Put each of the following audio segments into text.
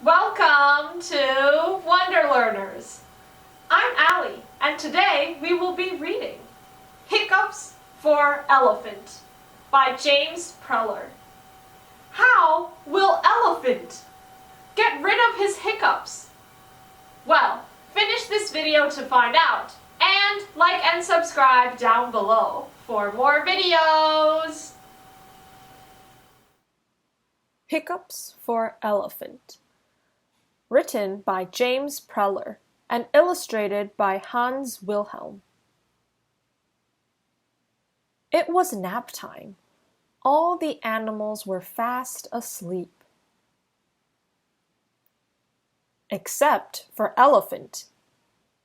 Welcome to Wonder Learners. I'm Allie, and today we will be reading Hiccups for Elephant by James Preller. How will elephant get rid of his hiccups? Well, finish this video to find out, and like and subscribe down below for more videos. Hiccups for Elephant. Written by James Preller and illustrated by Hans Wilhelm. It was nap time. All the animals were fast asleep. Except for Elephant.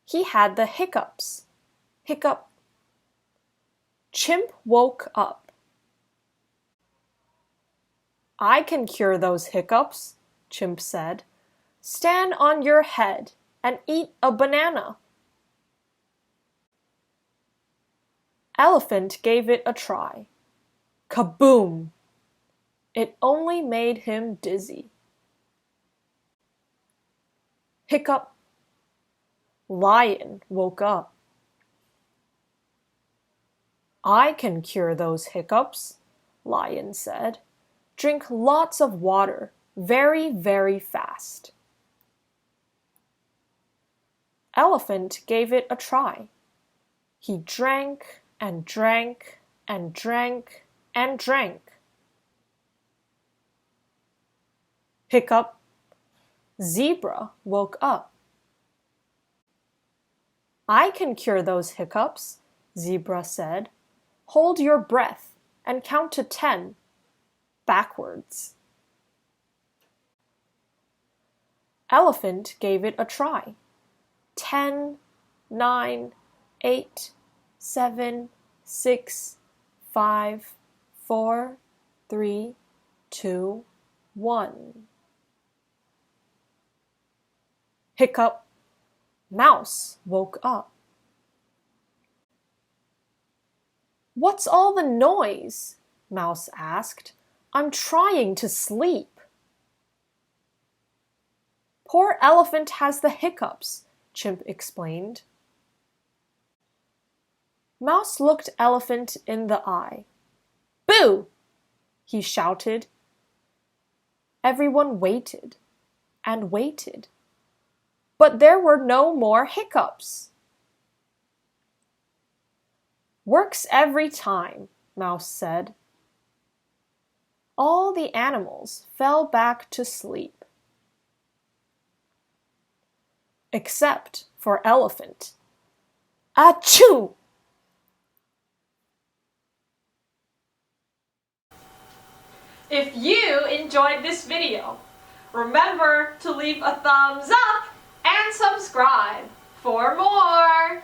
He had the hiccups. Hiccup. Chimp woke up. I can cure those hiccups, Chimp said. Stand on your head and eat a banana. Elephant gave it a try. Kaboom! It only made him dizzy. Hiccup. Lion woke up. I can cure those hiccups, Lion said. Drink lots of water, very, very fast. Elephant gave it a try. He drank and drank and drank and drank. Hiccup. Zebra woke up. I can cure those hiccups, Zebra said. Hold your breath and count to 10. Backwards. Elephant gave it a try. 10, 9, 8, 7, 6, 5, 4, 3, 2, 1. Hiccup. Mouse woke up. What's all the noise? Mouse asked. I'm trying to sleep. Poor elephant has the hiccups, Chimp explained. Mouse looked Elephant in the eye. Boo! He shouted. Everyone waited and waited, but there were no more hiccups. Works every time, Mouse said. All the animals fell back to sleep. Except for Elephant. Achoo! If you enjoyed this video, remember to leave a thumbs up and subscribe for more!